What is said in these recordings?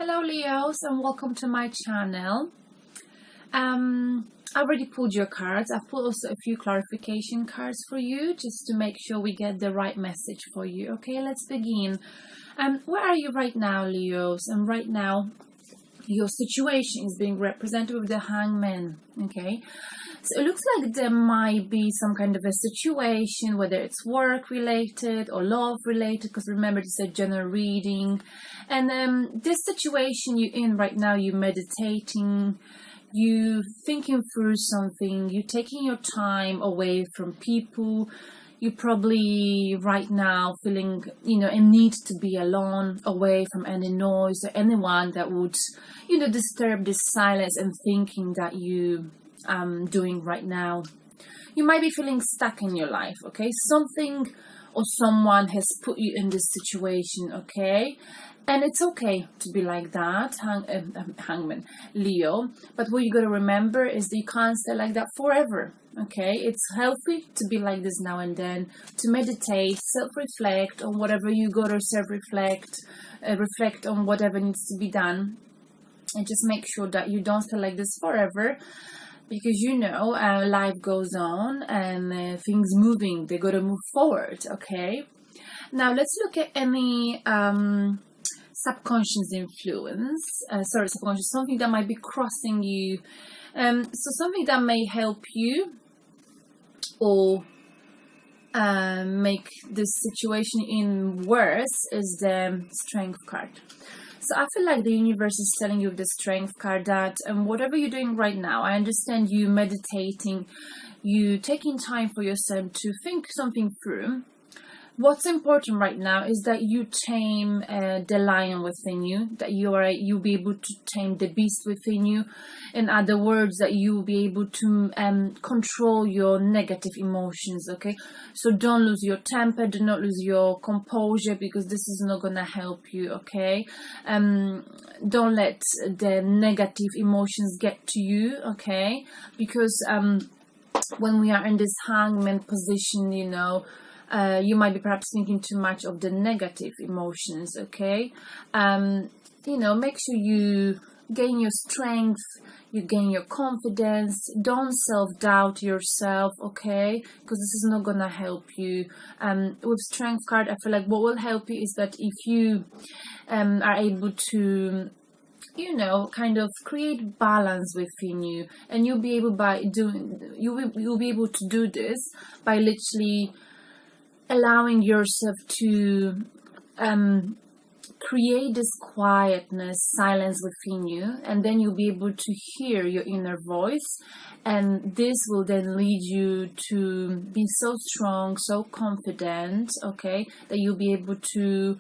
Hello Leos and welcome to my channel. I already pulled your cards. I've pulled also a few clarification cards for you just to make sure we get the right message for you. Okay, let's begin. Where are you right now, Leos? And right now your situation is being represented with the Hangman. Okay, so it looks like there might be some kind of a situation, whether it's work related or love related, because remember this is a general reading. And this situation you're in right now, you're meditating, you thinking through something, you taking your time away from people. You probably right now feeling, a need to be alone, away from any noise or anyone that would, disturb this silence and thinking that you doing right now. You might be feeling stuck in your life, okay? Something or someone has put you in this situation, okay? And it's okay to be like that, Hangman, Leo. But what you got to remember is that you can't stay like that forever, okay? It's healthy to be like this now and then, to meditate, self-reflect on whatever you got to self-reflect, reflect on whatever needs to be done. And just make sure that you don't stay like this forever. Because life goes on and things moving, they got to move forward, okay? Now let's look at any subconscious influence, something that might be crossing you. So something that may help you or make this situation in worse is the Strength card. So I feel like the universe is telling you with the Strength card that whatever you're doing right now, I understand you meditating, you taking time for yourself to think something through. What's important right now is that you tame the lion within you, that you'll be able to tame the beast within you. In other words, that you will be able to control your negative emotions, okay? So don't lose your temper, do not lose your composure, because this is not going to help you, okay? Don't let the negative emotions get to you, okay? Because when we are in this hangman position, you might be perhaps thinking too much of the negative emotions, okay? Make sure you gain your strength, you gain your confidence. Don't self-doubt yourself, okay? Because this is not gonna help you. With Strength card, I feel like what will help you is that if you are able to kind of create balance within you, and you'll be able you'll be able to do this by literally allowing yourself to create this quietness, silence within you, and then you'll be able to hear your inner voice, and this will then lead you to be so strong, so confident, okay, that you'll be able to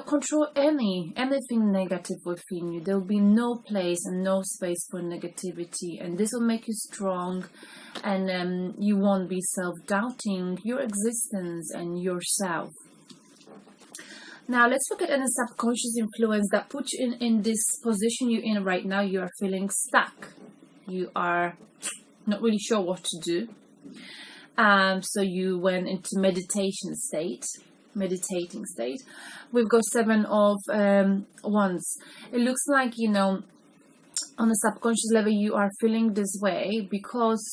control anything negative within you. There will be no place and no space for negativity, and this will make you strong, and you won't be self-doubting your existence and yourself. Now let's look at any subconscious influence that puts you in this position you're in right now. You are feeling stuck. You are not really sure what to do. So you went into meditating state. We've got 7 of Wands. It looks like on a subconscious level you are feeling this way because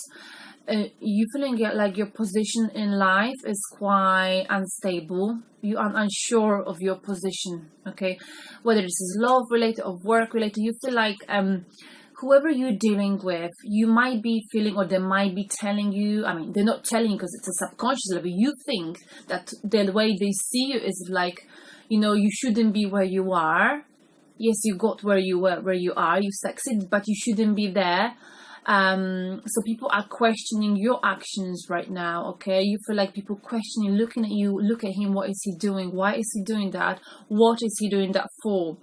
you feeling like your position in life is quite unstable. You are unsure of your position, okay? Whether this is love related or work related, you feel like whoever you're dealing with, you might be feeling, or they might be telling you, they're not telling you because it's a subconscious level, you think that the way they see you is like, you shouldn't be where you are. Yes, you got where you are, you succeeded, but you shouldn't be there. So people are questioning your actions right now, okay? You feel like people questioning, looking at you, look at him, what is he doing? Why is he doing that? What is he doing that for?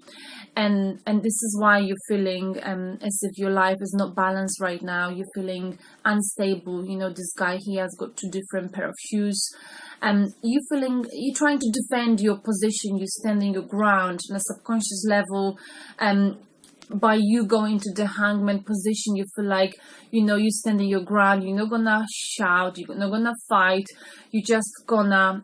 And this is why you're feeling as if your life is not balanced right now. You're feeling unstable. This guy, he has got 2 different pair of shoes. You're trying to defend your position, you're standing your ground on a subconscious level. By you going to the hangman position, you feel like, you're standing your ground, you're not gonna shout, you're not gonna fight, you're just gonna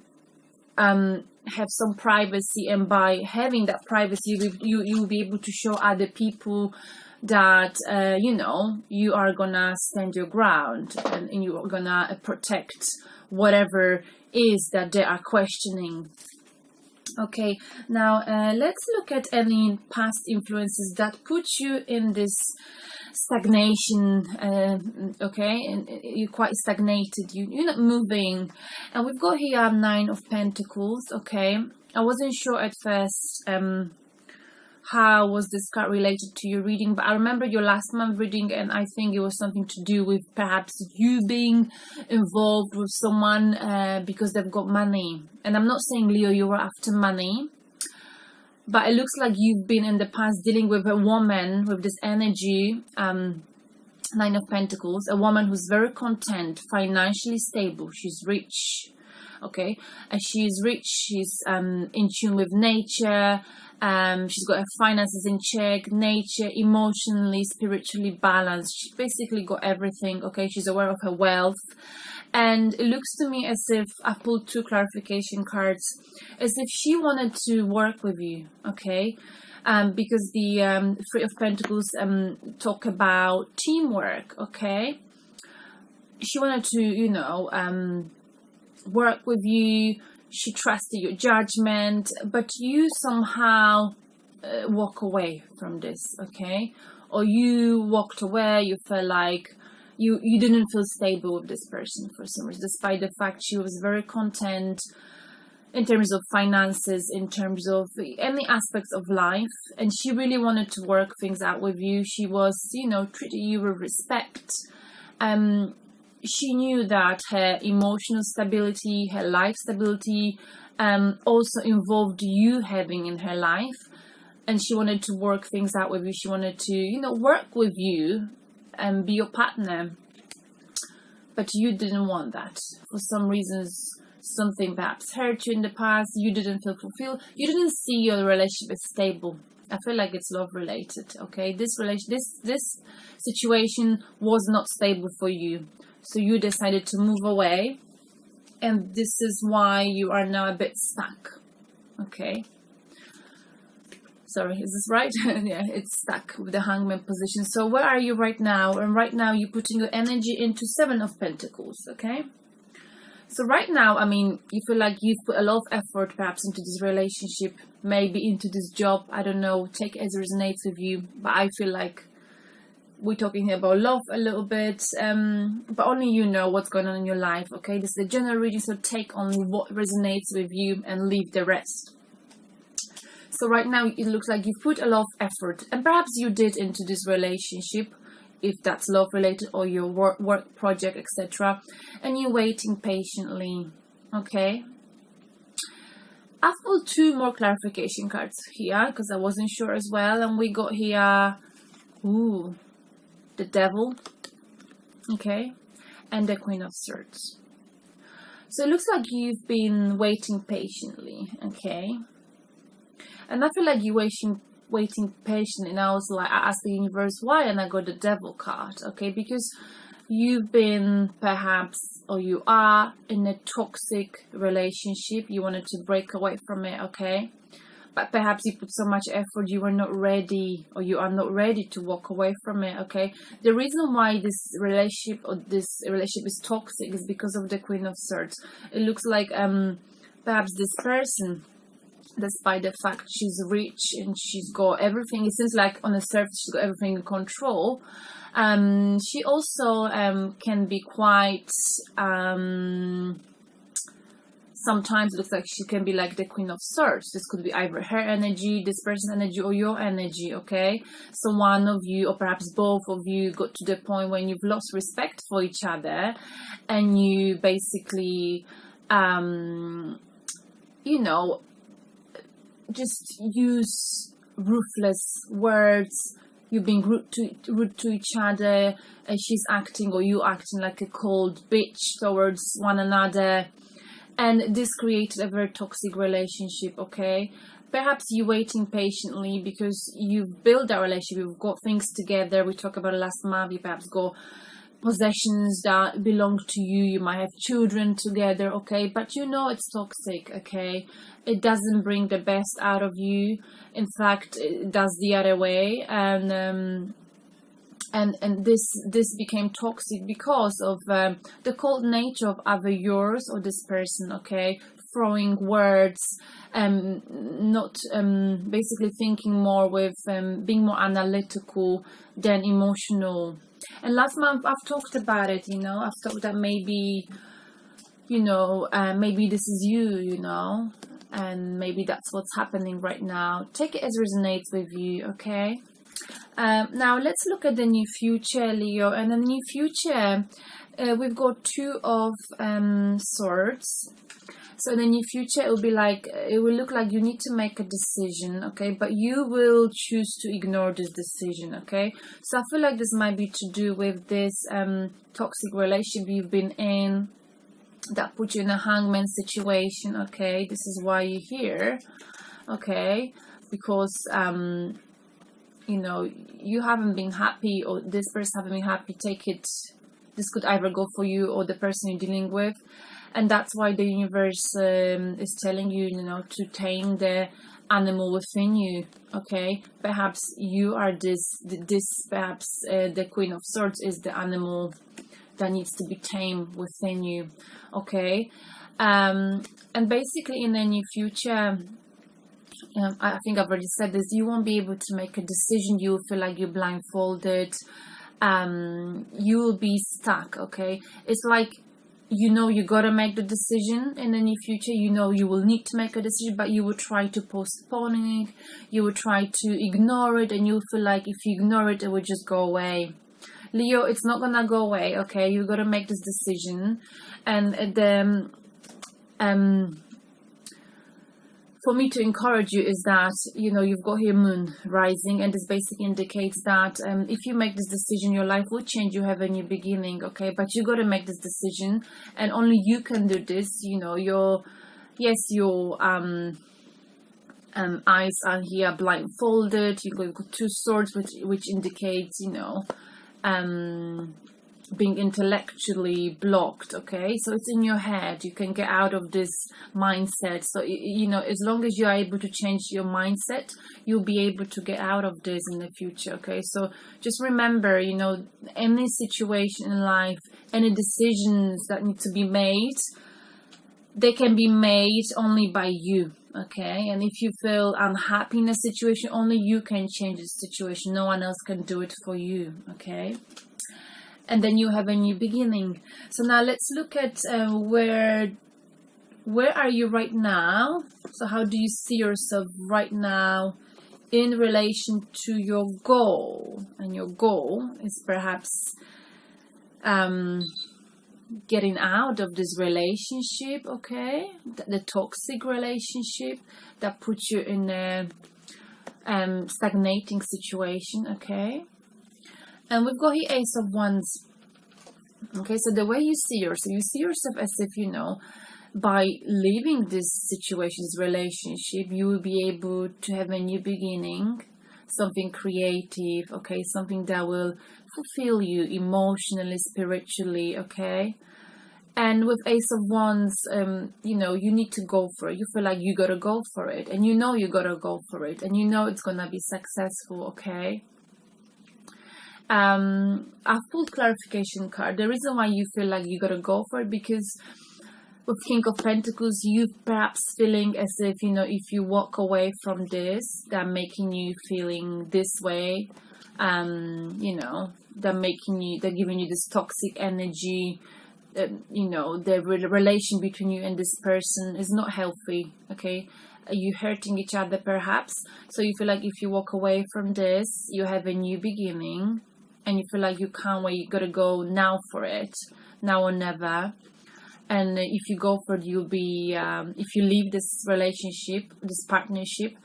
have some privacy, and by having that privacy, you will be able to show other people that you know, you are gonna stand your ground, and you are gonna protect whatever is that they are questioning. Okay, now let's look at any past influences that put you in this stagnation. Okay, and you're quite stagnated, you're not moving. And we've got here 9 of Pentacles. Okay, I wasn't sure at first how was this card related to your reading, but I remember your last month reading, and I think it was something to do with perhaps you being involved with someone because they've got money. And I'm not saying, Leo, you were after money, but it looks like you've been in the past dealing with a woman with this energy, 9 of Pentacles, a woman who's very content, financially stable, she's rich. Okay, she's rich, she's in tune with nature, she's got her finances in check, nature, emotionally, spiritually balanced. She's basically got everything. Okay, she's aware of her wealth, and it looks to me as if I pulled 2 clarification cards, as if she wanted to work with you. Okay, because the 3 of Pentacles talk about teamwork. Okay, she wanted to, you know, work with you. She trusted your judgment, but you somehow walk away from this. Okay, or you walked away, you felt like you didn't feel stable with this person for some reason, despite the fact she was very content in terms of finances, in terms of any aspects of life, and she really wanted to work things out with you. She was, you know, treating you with respect. She knew that her emotional stability, her life stability, also involved you having in her life, and she wanted to work things out with you. She wanted to, you know, work with you and be your partner, but you didn't want that for some reasons. Something perhaps hurt you in the past. You didn't feel fulfilled. You didn't see your relationship as stable. I feel like it's love related. Okay, this situation was not stable for you. So you decided to move away, and this is why you are now a bit stuck. Okay. Sorry, is this right? Yeah, it's stuck with the Hangman position. So where are you right now? And right now you're putting your energy into 7 of Pentacles. Okay. So right now, I mean, you feel like you've put a lot of effort perhaps into this relationship, maybe into this job. I don't know. Take it as it resonates with you. But I feel like we're talking here about love a little bit, but only you know what's going on in your life. Okay, this is a general reading, so take only what resonates with you and leave the rest. So right now it looks like you've put a lot of effort, and perhaps you did, into this relationship, if that's love related or your work project, etc., and you're waiting patiently. Okay, I've pulled 2 more clarification cards here because I wasn't sure as well, and we got here, ooh, the Devil, okay, and the Queen of Swords. So it looks like you've been waiting patiently. Okay, and I feel like you're waiting patiently, and I was like, I asked the universe why, and I got the Devil card. Okay, because you've been perhaps, or you are in a toxic relationship, you wanted to break away from it. Okay, but perhaps you put so much effort, you were not ready, or you are not ready to walk away from it. Okay, the reason why this relationship is toxic is because of the Queen of Swords. It looks like perhaps this person, despite the fact she's rich and she's got everything, it seems like on the surface she's got everything in control, she also can be quite sometimes it looks like she can be like the Queen of Swords. This could be either her energy, this person's energy, or your energy. Okay, so one of you, or perhaps both of you, got to the point when you've lost respect for each other, and you basically you know, just use ruthless words. You're being rude to each other, and she's acting, or you acting, like a cold bitch towards one another, and this created a very toxic relationship. Okay, perhaps you're waiting patiently because you've built that relationship, you've got things together. We talked about it last month. You perhaps got possessions that belong to you. You might have children together, okay, but you know it's toxic, okay. It doesn't bring the best out of you. In fact, it does the other way. And this became toxic because of the cold nature of either yours or this person, okay. Throwing words, not basically thinking more with being more analytical than emotional. And last month I've talked about it, you know. I've thought that maybe, you know, maybe this is you, you know, and maybe that's what's happening right now. Take it as resonates with you, okay. Now let's look at the new future, Leo. And in the new future, we've got Two of Swords. So in the near future, it will be like, it will look like you need to make a decision, okay? But you will choose to ignore this decision, okay? So I feel like this might be to do with this toxic relationship you've been in that put you in a hangman situation, okay? This is why you're here, okay? Because, you know, you haven't been happy, or this person haven't been happy. Take it, this could either go for you or the person you're dealing with. And that's why the universe is telling you, you know, to tame the animal within you, okay? Perhaps you are perhaps the Queen of Swords is the animal that needs to be tamed within you, okay? And basically in the near future, I think I've already said this, you won't be able to make a decision. You will feel like you're blindfolded. You will be stuck, okay? It's like, you know, you gotta make the decision in the near future. You know you will need to make a decision, but you will try to postpone it. You will try to ignore it, and you'll feel like if you ignore it, it will just go away. Leo, it's not gonna go away, okay? You gotta make this decision. And the for me to encourage you is that, you know, you've got here Moon rising, and this basically indicates that if you make this decision, your life will change. You have a new beginning, okay? But you got to make this decision, and only you can do this. You know, your eyes are here blindfolded. You've got Two Swords, which indicates, you know, being intellectually blocked, okay? So it's in your head. You can get out of this mindset. So, you know, as long as you are able to change your mindset, you'll be able to get out of this in the future, okay? So just remember, you know, any situation in life, any decisions that need to be made, they can be made only by you, okay? And if you feel unhappy in a situation, only you can change the situation. No one else can do it for you, okay? And then you have a new beginning. So now let's look at where are you right now? So how do you see yourself right now in relation to your goal? And your goal is perhaps getting out of this relationship, okay? The toxic relationship that puts you in a stagnating situation, okay? And we've got here Ace of Wands. Okay, so the way you see yourself as if, you know, by leaving this situation, this relationship, you will be able to have a new beginning, something creative, okay, something that will fulfill you emotionally, spiritually, okay? And with Ace of Wands, you know, you need to go for it. You feel like you gotta go for it, and you know you gotta go for it, and you know it's gonna be successful, okay? I've pulled clarification card. The reason why you feel like you gotta go for it, because with King of Pentacles, you perhaps feeling as if, you know, if you walk away from this, they're making you feeling this way. You know, they're giving you this toxic energy. You know, the relation between you and this person is not healthy, okay? You hurting each other perhaps. So you feel like if you walk away from this, you have a new beginning, and you feel like you can't wait, you gotta go now for it, now or never. And if you go for it, you'll be, if you leave this relationship, this partnership,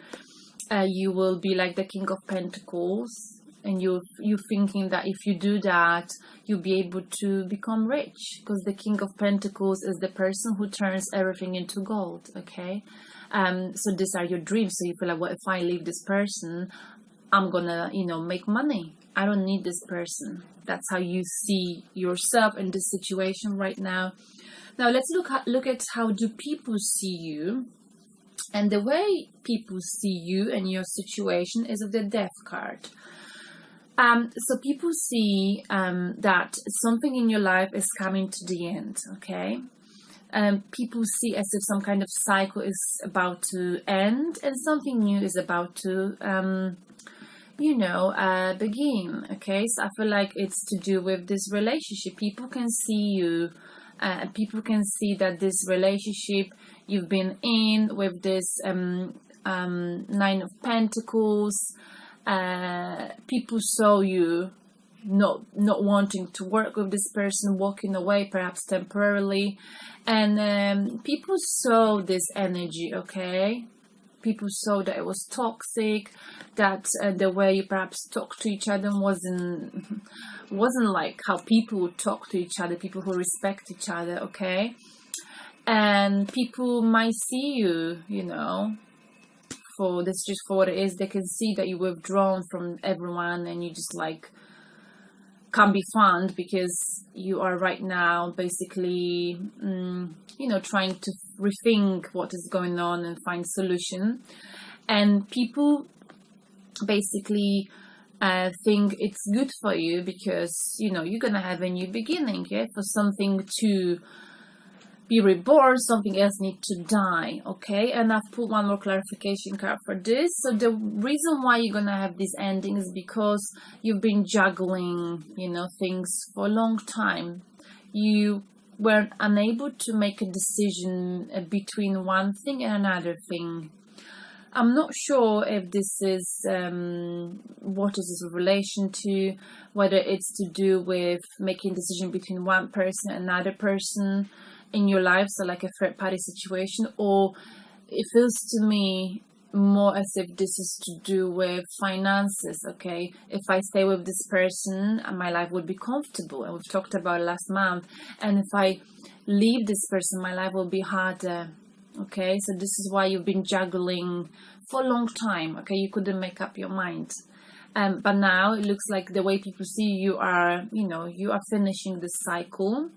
you will be like the King of Pentacles, and you thinking that if you do that, you'll be able to become rich, because the King of Pentacles is the person who turns everything into gold, okay? So these are your dreams. So you feel like, well, if I leave this person, I'm gonna, make money. I don't need this person. That's how you see yourself in this situation right now. Now let's look at how do people see you. And the way people see you and your situation is with the Death card. So people see that something in your life is coming to the end, okay? People see as if some kind of cycle is about to end and something new is about to, begin, okay? So I feel like it's to do with this relationship. People can see you, people can see that this relationship you've been in with this Nine of Pentacles, people saw you not wanting to work with this person, walking away perhaps temporarily, and people saw this energy, okay? People saw that it was toxic, that the way you perhaps talk to each other wasn't like how people would talk to each other, people who respect each other, okay? And people might see you, for this, just for what it is. They can see that you withdrawn from everyone and you just like can't be found because you are right now basically trying to rethink what is going on and find solution. And people basically think it's good for you because you're gonna have a new beginning, for something to be reborn, something else needs to die, okay? And I've put one more clarification card for this. So the reason why you're gonna have this ending is because you've been juggling, things for a long time. You were unable to make a decision between one thing and another thing. I'm not sure if this is what is this in relation to, whether it's to do with making a decision between one person and another person in your life, so like a third party situation, or it feels to me more as if this is to do with finances, okay? If I stay with this person, my life would be comfortable, and we've talked about it last month, and if I leave this person, my life will be harder, okay? So this is why you've been juggling for a long time, okay? You couldn't make up your mind. But now it looks like the way people see you are, you are finishing the cycle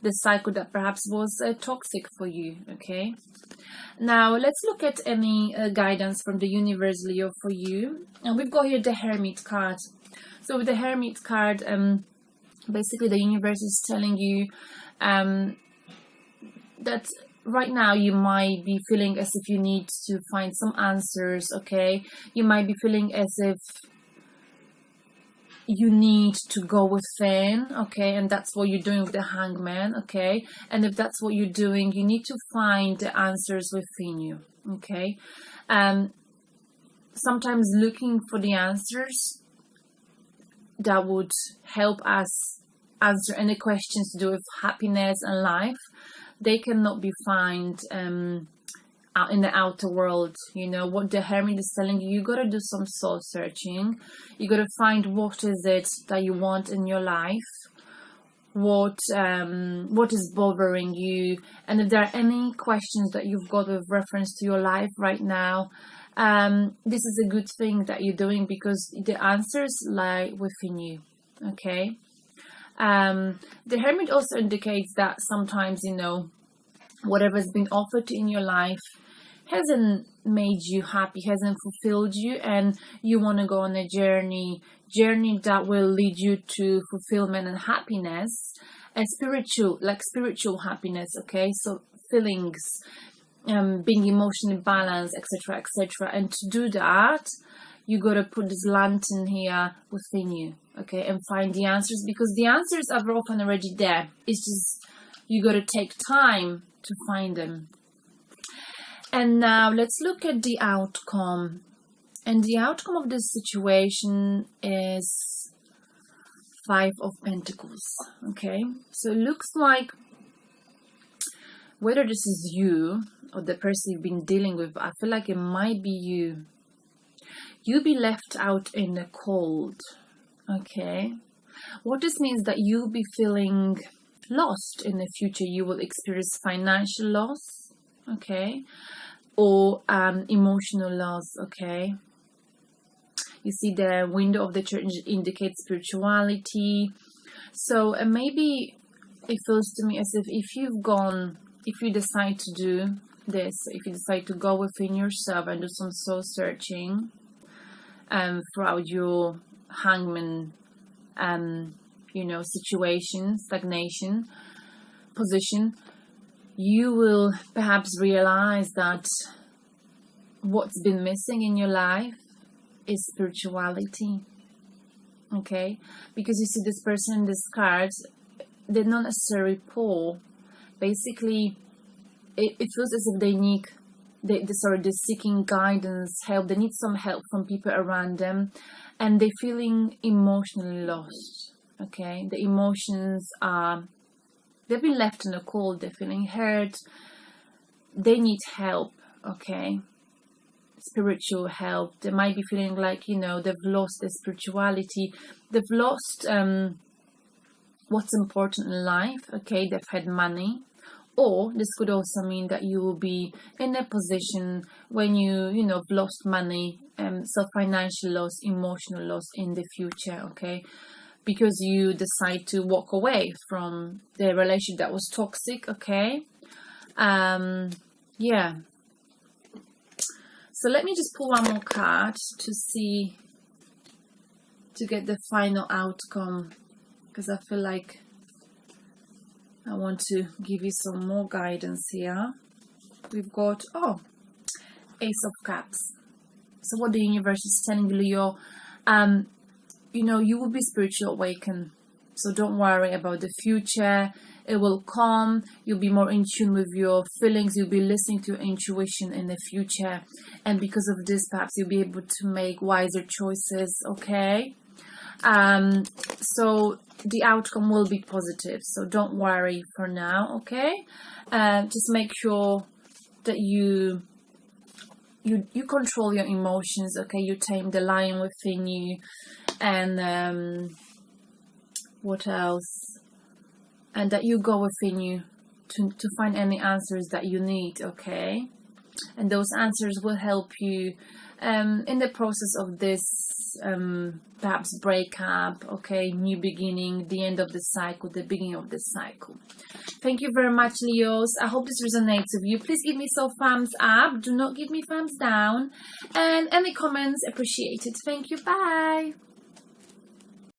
that perhaps was toxic for you, okay? Now let's look at any guidance from the universe, Leo, for you. And we've got here the Hermit card. So with the Hermit card, basically the universe is telling you that right now you might be feeling as if you need to find some answers, okay? You might be feeling as if you need to go within, okay? And that's what you're doing with the Hangman, okay? And if that's what you're doing, you need to find the answers within you, okay? Sometimes looking for the answers that would help us answer any questions to do with happiness and life, they cannot be found out in the outer world. What the Hermit is telling you, you got to do some soul searching. You got to find what is it that you want in your life, what is bothering you, and if there are any questions that you've got with reference to your life right now, this is a good thing that you're doing because the answers lie within you, okay? The Hermit also indicates that sometimes, whatever's been offered in your life hasn't made you happy, hasn't fulfilled you, and you want to go on a journey that will lead you to fulfillment and happiness, and spiritual happiness, okay? So feelings, being emotionally balanced, etc., etc. And to do that, you got to put this lantern here within you, okay, and find the answers, because the answers are very often already there. It's just you got to take time to find them. And now let's look at the outcome. And the outcome of this situation is 5 of Pentacles, okay? So it looks like whether this is you or the person you've been dealing with, I feel like it might be you. You'll be left out in the cold, okay? What this means that you'll be feeling lost in the future. You will experience financial loss, okay? Or emotional loss, okay? You see the window of the church indicates spirituality. So maybe it feels to me as if you decide to do this, if you decide to go within yourself and do some soul searching throughout your hangman situation, stagnation, position, you will perhaps realize that what's been missing in your life is spirituality. Okay, because you see this person in this card, they're not necessarily poor. Basically, it feels as if they're seeking guidance, help. They need some help from people around them, and they're feeling emotionally lost. Okay, the emotions they've been left in the cold. They're feeling hurt. They need help. Okay, spiritual help. They might be feeling like they've lost their spirituality. They've lost what's important in life. Okay, they've had money. Or this could also mean that you will be in a position when you've lost money, so financial loss, emotional loss in the future, okay? Because you decide to walk away from the relationship that was toxic, okay? Yeah. So let me just pull one more card to get the final outcome, because I feel like I want to give you some more guidance here. We've got, Ace of Cups. So what the universe is telling you, Leo, you will be spiritually awakened. So don't worry about the future. It will come. You'll be more in tune with your feelings. You'll be listening to your intuition in the future. And because of this, perhaps you'll be able to make wiser choices, okay? So the outcome will be positive, so don't worry for now, okay? Just make sure that you control your emotions, okay? You tame the lion within you, and what else? And that you go within you to find any answers that you need, okay? And those answers will help you in the process of this perhaps breakup, okay, new beginning, the end of the cycle, the beginning of the cycle. Thank you very much, Leos. I hope this resonates with you. Please give me some thumbs up. Do not give me thumbs down. And any comments appreciated. Thank you. Bye.